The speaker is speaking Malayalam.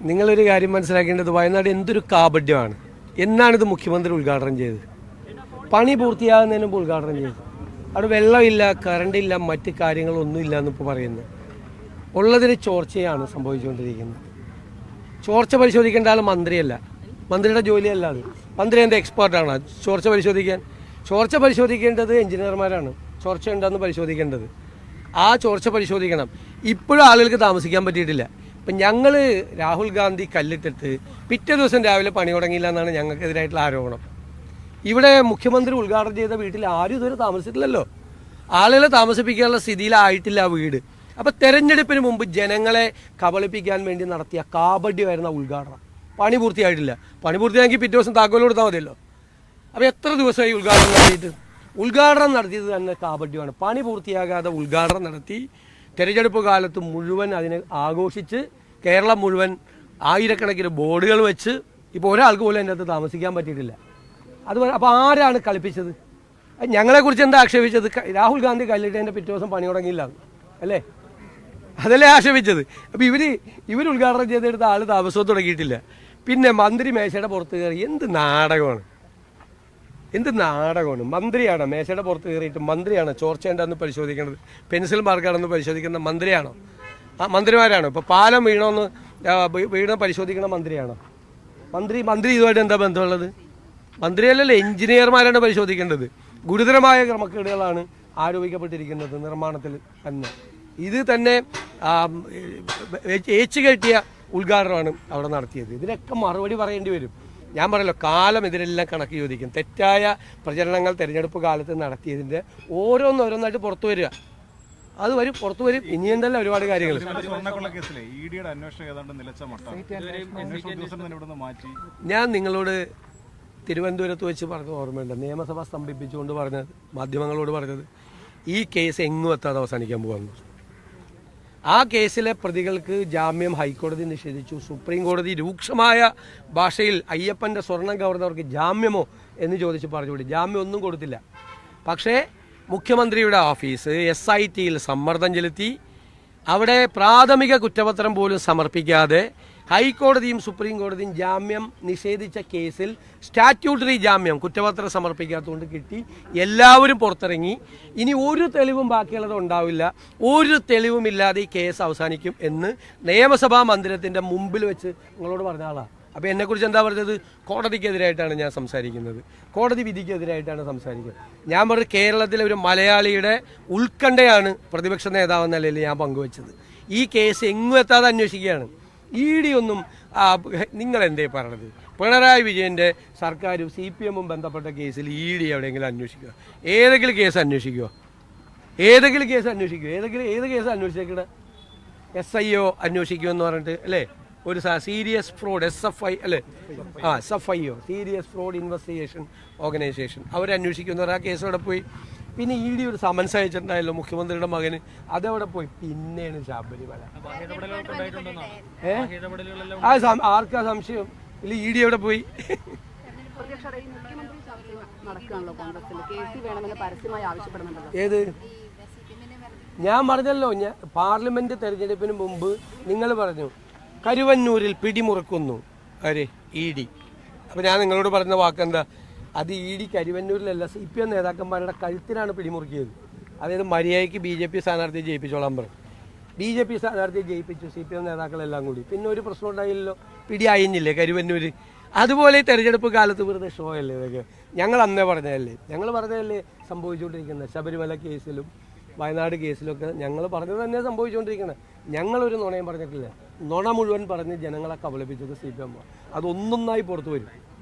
നിങ്ങളൊരു കാര്യം മനസ്സിലാക്കേണ്ടത്, വയനാട് എന്തൊരു കാപഢ്യമാണ്. എന്നാണിത് മുഖ്യമന്ത്രി ഉദ്ഘാടനം ചെയ്തത്? പണി പൂർത്തിയാകുന്നതിന് മുമ്പ് ഉദ്ഘാടനം ചെയ്തു. അവിടെ വെള്ളമില്ല, കറണ്ടില്ല, മറ്റ് കാര്യങ്ങളൊന്നുമില്ല എന്നിപ്പോൾ പറയുന്നത്. ഉള്ളതിന് ചോർച്ചയാണ് സംഭവിച്ചുകൊണ്ടിരിക്കുന്നത്. ചോർച്ച പരിശോധിക്കേണ്ട ആൾ മന്ത്രിയല്ല, മന്ത്രിയുടെ ജോലിയല്ല അത്. മന്ത്രി എന്താ എക്സ്പേർട്ടാണ് ചോർച്ച പരിശോധിക്കാൻ? ചോർച്ച പരിശോധിക്കേണ്ടത് എഞ്ചിനീയർമാരാണ്, ചോർച്ച ഉണ്ടെന്ന് പരിശോധിക്കേണ്ടത്. ആ ചോർച്ച പരിശോധിക്കണം. ഇപ്പോഴും ആളുകൾക്ക് താമസിക്കാൻ പറ്റിയിട്ടില്ല. ഇപ്പം ഞങ്ങൾ രാഹുൽ ഗാന്ധി കല്ലിട്ടിട്ട് പിറ്റേ ദിവസം രാവിലെ പണി തുടങ്ങിയില്ല എന്നാണ് ഞങ്ങൾക്കെതിരായിട്ടുള്ള ആരോപണം. ഇവിടെ മുഖ്യമന്ത്രി ഉദ്ഘാടനം ചെയ്ത വീട്ടിൽ ആരും ഇതുവരെ താമസിച്ചിട്ടില്ലല്ലോ. ആളുകളെ താമസിപ്പിക്കാനുള്ള സ്ഥിതിയിലായിട്ടില്ല ആ വീട്. അപ്പോൾ തെരഞ്ഞെടുപ്പിന് മുമ്പ് ജനങ്ങളെ കബളിപ്പിക്കാൻ വേണ്ടി നടത്തിയ കാപഢ്യമായിരുന്ന ഉദ്ഘാടനം. പണി പൂർത്തിയായിട്ടില്ല. പണി പൂർത്തിയാക്കി പിറ്റേ ദിവസം താക്കോൽ കൊടുത്താൽ മതിയല്ലോ. അപ്പോൾ എത്ര ദിവസമായി ഉദ്ഘാടനം നടത്തിയിട്ട്? ഉദ്ഘാടനം നടത്തിയത് തന്നെ കാപഢ്യമാണ്. പണി പൂർത്തിയാകാതെ ഉദ്ഘാടനം നടത്തി തെരഞ്ഞെടുപ്പ് കാലത്ത് മുഴുവൻ അതിനെ ആഘോഷിച്ച് കേരളം മുഴുവൻ ആയിരക്കണക്കിന് ബോർഡുകൾ വെച്ച് ഇപ്പോൾ ഒരാൾക്ക് പോലും അതിൻ്റെ അകത്ത് താമസിക്കാൻ പറ്റിയിട്ടില്ല. അതുപോലെ അപ്പോൾ ആരാണ് കളിപ്പിച്ചത്? ഞങ്ങളെക്കുറിച്ച് എന്താ ആക്ഷേപിച്ചത്? രാഹുൽ ഗാന്ധി കല്ലിട്ടതിൻ്റെ പിറ്റേ ദിവസം പണി തുടങ്ങിയില്ല അല്ലേ? അതല്ലേ ആക്ഷേപിച്ചത്. അപ്പോൾ ഇവർ ഉദ്ഘാടനം ചെയ്തെടുത്ത ആൾ താമസവും തുടങ്ങിയിട്ടില്ല. പിന്നെ മന്ത്രി മേശയുടെ പുറത്ത് കയറി എന്ത് നാടകമാണ്, എന്ത് നാടകമാണ്. മന്ത്രിയാണോ മേശയുടെ പുറത്ത് കയറിയിട്ട്? മന്ത്രിയാണോ ചോർച്ചയുണ്ടെന്ന് പരിശോധിക്കേണ്ടത്? പെൻസിൽ മാർക്കാണെന്ന് പരിശോധിക്കുന്ന മന്ത്രിയാണോ? ആ മന്ത്രിമാരാണോ? ഇപ്പോൾ പാലം വീണ പരിശോധിക്കുന്ന മന്ത്രിയാണോ? മന്ത്രി ഇതുമായിട്ട് എന്താ ബന്ധമുള്ളത്? മന്ത്രിയല്ലല്ലോ, എഞ്ചിനീയർമാരാണ് പരിശോധിക്കേണ്ടത്. ഗുരുതരമായ ക്രമക്കേടുകളാണ് ആരോപിക്കപ്പെട്ടിരിക്കുന്നത് നിർമ്മാണത്തിൽ തന്നെ. ഇത് തന്നെ ഏച്ചു കെട്ടിയ ഉദ്ഘാടനമാണ് അവിടെ നടത്തിയത്. ഇതിനൊക്കെ മറുപടി പറയേണ്ടി വരും. ഞാൻ പറയല്ലോ, കാലം ഇതിനെല്ലാം കണക്ക് ചോദിക്കും. തെറ്റായ പ്രചരണങ്ങൾ തെരഞ്ഞെടുപ്പ് കാലത്ത് നടത്തിയതിൻ്റെ ഓരോന്നോരോന്നായിട്ട് പുറത്തു വരിക. അത് വരും, പുറത്തു വരും. ഇനിയുണ്ടല്ലോ ഒരുപാട് കാര്യങ്ങൾ. ഞാൻ നിങ്ങളോട് തിരുവനന്തപുരത്ത് വെച്ച് പറഞ്ഞ ഓർമ്മയുണ്ട്, നിയമസഭ സ്തംഭിപ്പിച്ചുകൊണ്ട് പറഞ്ഞത്, മാധ്യമങ്ങളോട് പറഞ്ഞത്, ഈ കേസ് എങ്ങും എത്താതെ അവസാനിക്കാൻ പോകുന്നു. ആ കേസിലെ പ്രതികൾക്ക് ജാമ്യം ഹൈക്കോടതി നിഷേധിച്ചു. സുപ്രീം കോടതി രൂക്ഷമായ ഭാഷയിൽ അയ്യപ്പൻ്റെ സ്വർണം കവർന്നവർക്ക് ജാമ്യമോ എന്ന് ചോദിച്ച് പറഞ്ഞുകൂടി. ജാമ്യം ഒന്നും കൊടുത്തില്ല. പക്ഷേ മുഖ്യമന്ത്രിയുടെ ഓഫീസ് SITയിൽ സമ്മർദ്ദം ചെലുത്തി. അവിടെ പ്രാഥമിക കുറ്റപത്രം പോലും സമർപ്പിക്കാതെ ഹൈക്കോടതിയും സുപ്രീം കോടതിയും ജാമ്യം നിഷേധിച്ച കേസിൽ സ്റ്റാറ്റ്യൂട്ടറി ജാമ്യം കുറ്റപത്രം സമർപ്പിക്കാത്തതുകൊണ്ട് കിട്ടി. എല്ലാവരും പുറത്തിറങ്ങി. ഇനി ഒരു തെളിവും ബാക്കിയുള്ളത് ഉണ്ടാവില്ല. ഒരു തെളിവുമില്ലാതെ ഈ കേസ് അവസാനിക്കും എന്ന് നിയമസഭാ മന്ദിരത്തിൻ്റെ മുമ്പിൽ വെച്ച് നിങ്ങളോട് പറഞ്ഞ ആളാണ്. അപ്പോൾ എന്നെക്കുറിച്ച് എന്താ പറഞ്ഞത്? കോടതിക്കെതിരായിട്ടാണ് ഞാൻ സംസാരിക്കുന്നത്, കോടതി വിധിക്കെതിരായിട്ടാണ് സംസാരിക്കുന്നത്. ഞാൻ പറഞ്ഞത് കേരളത്തിലെ ഒരു മലയാളിയുടെ ഉത്കണ്ഠയാണ് പ്രതിപക്ഷ നേതാവെന്ന നിലയിൽ ഞാൻ പങ്കുവച്ചത്. ഈ കേസ് എങ്ങും എത്താതെ അന്വേഷിക്കുകയാണ്. ED ഒന്നും നിങ്ങളെന്തേ പറഞ്ഞത്? പിണറായി വിജയൻ്റെ സർക്കാരും CPM ബന്ധപ്പെട്ട കേസിൽ ED എവിടെയെങ്കിലും അന്വേഷിക്കുക? ഏതെങ്കിലും കേസ് അന്വേഷിക്കുമോ? ഏത് കേസ് അന്വേഷിച്ചേക്കണ? SIO അന്വേഷിക്കുമെന്ന് പറഞ്ഞിട്ട് അല്ലേ? ഒരു സീരിയസ് ഫ്രോഡ് SFI അല്ലേ? SFIO, serious fraud investigation organisation, അവരന്വേഷിക്കുമെന്ന് പറഞ്ഞാൽ ആ കേസ് അവിടെ പോയി. പിന്നെ ED ഒരു സമൻസ് അയച്ചിട്ടുണ്ടായല്ലോ മുഖ്യമന്ത്രിയുടെ മകന്, അതെവിടെ പോയി? പിന്നെയാണ് ശബരിമല. ആർക്കാ സംശയം? ഇല്ല, ED എവിടെ പോയി? ഏത്? ഞാൻ പറഞ്ഞല്ലോ, പാർലമെന്റ് തെരഞ്ഞെടുപ്പിന് മുമ്പ് നിങ്ങൾ പറഞ്ഞു കരുവന്നൂരിൽ പിടിമുറുക്കുന്നു ED. അപ്പോൾ ഞാൻ നിങ്ങളോട് പറഞ്ഞ വാക്കെന്താ? അത് ED കരുവന്നൂരിലല്ല, CPM നേതാക്കന്മാരുടെ കഴുത്തിനാണ് പിടിമുറുക്കിയത്. അതായത് മര്യാദയ്ക്ക് BJP സ്ഥാനാർത്ഥിയെ ജയിപ്പിച്ചോളാൻ പറഞ്ഞു. BJP സ്ഥാനാർത്ഥിയെ ജയിപ്പിച്ചു CPM നേതാക്കളെല്ലാം കൂടി. പിന്നെ ഒരു പ്രശ്നം ഉണ്ടായില്ലല്ലോ, പിടി അയഞ്ഞില്ലേ കരുവന്നൂർ? അതുപോലെ തെരഞ്ഞെടുപ്പ് കാലത്ത് വെറുതെ ഷോ അല്ലേ ഇതൊക്കെ? ഞങ്ങൾ അന്നേ പറഞ്ഞതല്ലേ സംഭവിച്ചുകൊണ്ടിരിക്കുന്നത്. ശബരിമല കേസിലും വയനാട് കേസിലൊക്കെ ഞങ്ങൾ പറഞ്ഞത് തന്നെ സംഭവിച്ചുകൊണ്ടിരിക്കുന്നത്. ഞങ്ങളൊരു നുണയും പറഞ്ഞിട്ടില്ല. നുണ മുഴുവൻ പറഞ്ഞ് ജനങ്ങളെ കബളിപ്പിച്ചത് CPM. അതൊന്നൊന്നായി പുറത്തു വരും.